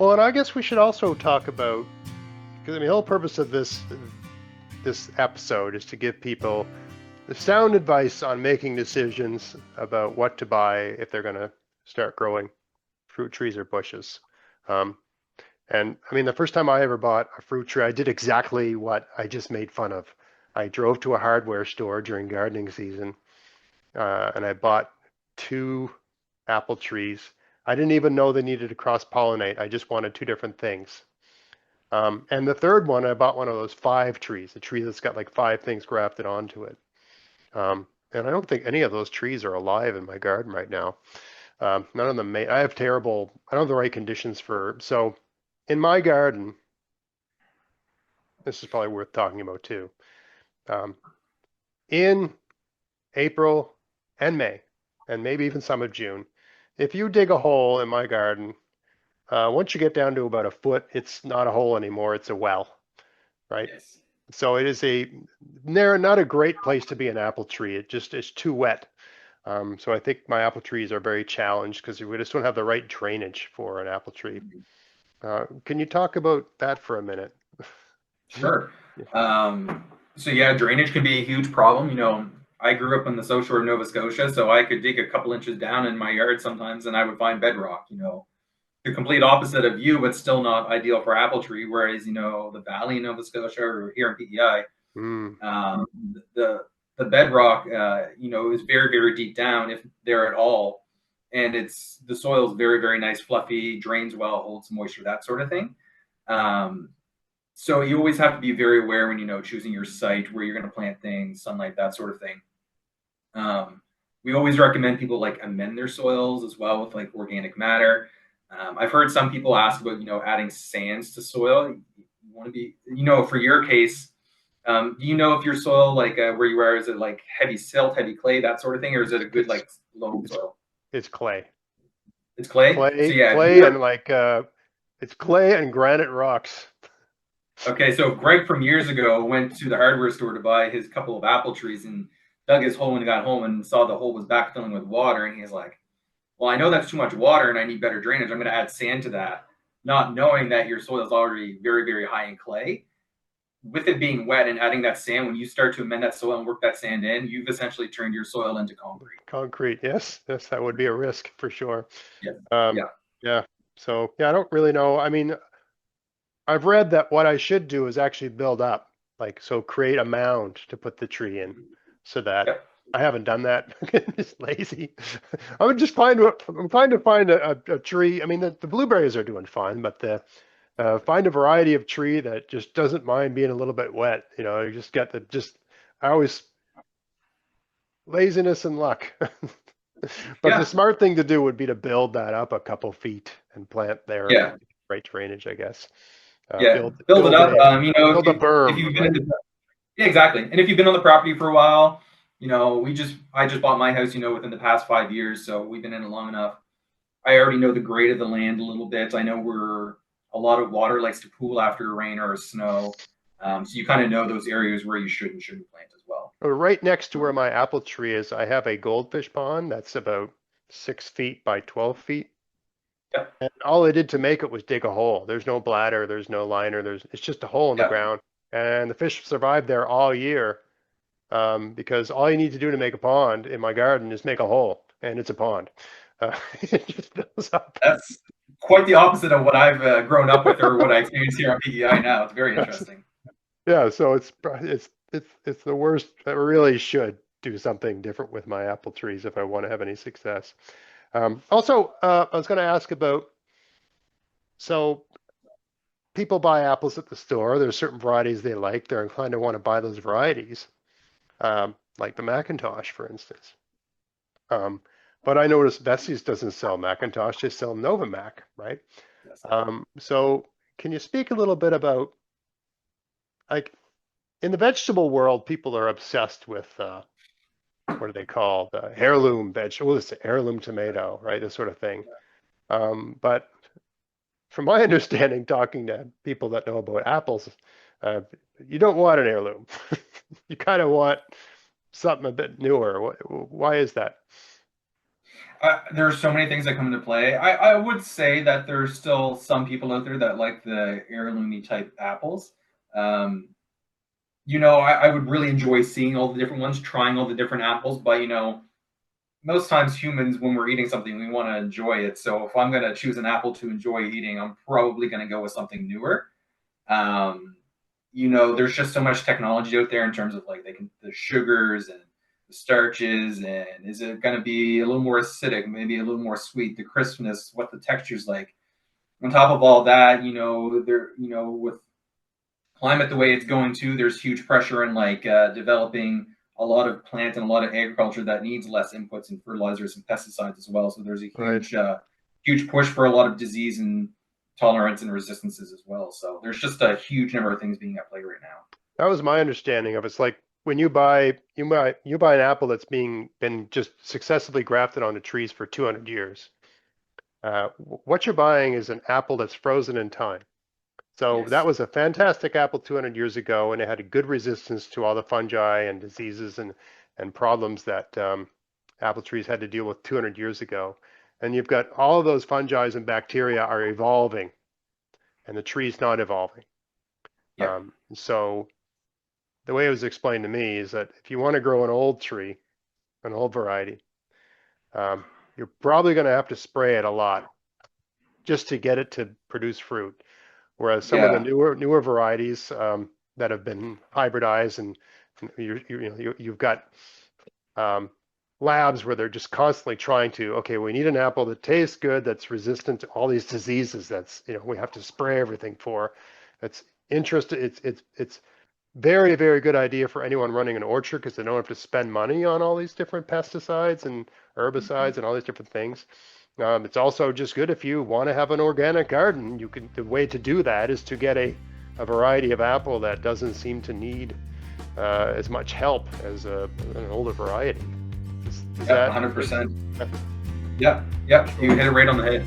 Well, and I guess we should also talk about, because I mean, the whole purpose of this episode is to give people the sound advice on making decisions about what to buy if they're going to start growing fruit trees or bushes. Um, and I mean, the first time I ever bought a fruit tree, I did exactly what I just made fun of. I drove to a hardware store during gardening season, and I bought two apple trees. I didn't even know they needed to cross pollinate. I just wanted two different things. And the third one, I bought one of those five trees, a tree that's got like five things grafted onto it. And I don't think any of those trees are alive in my garden right now. None of them I have terrible, I don't have the right conditions so in my garden, this is probably worth talking about too. Um, in April and May, and maybe even some of June, if you dig a hole in my garden, once you get down to about a foot, it's not a hole anymore, it's a well, right? Yes. So it is not a great place to be an apple tree. It's too wet. So I think my apple trees are very challenged because we just don't have the right drainage for an apple tree. Can you talk about that for a minute? Sure. Yeah. So yeah, drainage can be a huge problem. I grew up on the south shore of Nova Scotia, so I could dig a couple inches down in my yard sometimes, and I would find bedrock. The complete opposite of you, but still not ideal for apple tree. Whereas the valley in Nova Scotia or here in PEI, Mm, um, the the bedrock, is very very deep down if there at all, and the soil is very very nice, fluffy, drains well, holds moisture, that sort of thing. Um, so you always have to be very aware when choosing your site, where you're going to plant things, sunlight, that sort of thing. Um, we always recommend people like amend their soils as well with like organic matter. I've heard some people ask about adding sands to soil. You want to be for your case. Do you know if your soil like where you are, is it like heavy silt, heavy clay, that sort of thing, or is it a good it's like loam it's soil? it's clay, It's clay. So clay, yeah, if clay, you and it's clay and granite rocks. Okay, so Greg from years ago went to the hardware store to buy his couple of apple trees and dug his hole when he got home and saw the hole was backfilling with water. And he's like, well, I know that's too much water and I need better drainage. I'm going to add sand to that, not knowing that your soil is already very, very high in clay. With it being wet and adding that sand, when you start to amend that soil and work that sand in, you've essentially turned your soil into concrete. Concrete, yes, yes, that would be a risk for sure. Yeah. Um, Yeah. yeah. So yeah, I don't really know. I mean, I've read that what I should do is actually build up, like, so create a mound to put the tree in so that Yep. I haven't done that. I'm just lazy. I'm trying to find a tree. I mean, the blueberries are doing fine, but find a variety of tree that just doesn't mind being a little bit wet. You just get I always laziness and luck. But the Yeah. smart thing to do would be to build that up a couple feet and plant there, Yeah. right drainage, I guess. Yeah. Build it up. Build a If berm, you've been in right? the Yeah, exactly. And if you've been on the property for a while, I just bought my house, within the past 5 years, so we've been in it long enough. I already know the grade of the land a little bit. I know where a lot of water likes to pool after rain or snow. So you kind of know those areas where you should and shouldn't plant as well. Right next to where my apple tree is, I have a goldfish pond that's about 6 feet by 12 feet. Yeah, And all I did to make it was dig a hole. There's no bladder, there's no liner, it's just a hole in the yeah, ground. And the fish survive there all year, because all you need to do to make a pond in my garden is make a hole, and it's a pond. It just fills up. that's quite the opposite of what I've grown up with or what I experience here on PEI now. It's very interesting. Yeah, so it's the worst. I really should do something different with my apple trees if I want to have any success. Also, I was going to ask about, so people buy apples at the store. There's certain varieties they like. They're inclined to want to buy those varieties, like the Macintosh, for instance. Um, but I noticed Veseys doesn't sell Macintosh; they sell Nova Mac, right? Yes. So can you speak a little bit about, like, in the vegetable world, people are obsessed with what do they call the heirloom vegetable? It's the heirloom tomato, right? This sort of thing. But from my understanding, talking to people that know about apples, uh, you don't want an heirloom. You kind of want something a bit newer. Why is that? There's so many things that come into play. I would say that there's still some people out there that like the heirloomy type apples. Um, I would really enjoy seeing all the different ones, trying all the different apples. But most times humans, when we're eating something, we want to enjoy it. So if I'm going to choose an apple to enjoy eating, I'm probably going to go with something newer. Um, there's just so much technology out there in terms of like the sugars and the starches, and is it going to be a little more acidic, maybe a little more sweet, the crispness, what the texture's like. On top of all that, with climate the way it's going to, there's huge pressure in like developing a lot of plant and a lot of agriculture that needs less inputs and fertilizers and pesticides as well. So there's a Right. huge push for a lot of disease and tolerance and resistances as well. So there's just a huge number of things being at play right now. That was my understanding of it. It's like when you buy an apple that's been just successfully grafted onto trees for 200 years. What you're buying is an apple that's frozen in time. So that Yes. was a fantastic apple 200 years ago, and it had a good resistance to all the fungi and diseases and problems that apple trees had to deal with 200 years ago. And you've got all of those fungi and bacteria are evolving, and the tree's not evolving. Yep. So the way it was explained to me is that if you want to grow an old tree, an old variety, you're probably going to have to spray it a lot just to get it to produce fruit. Whereas some of the Yeah. newer varieties that have been hybridized, and you've got labs where they're just constantly trying to, okay, we need an apple that tastes good, that's resistant to all these diseases. That's we have to spray everything for. It's interesting. It's very, very good idea for anyone running an orchard because they don't have to spend money on all these different pesticides and Mm-hmm. herbicides and all these different things. It's also just good if you want to have an organic garden. The way to do that is to get a variety of apple that doesn't seem to need as much help as an older variety. Is Yep. that? 100%. Yep. Yep. You hit it right on the head.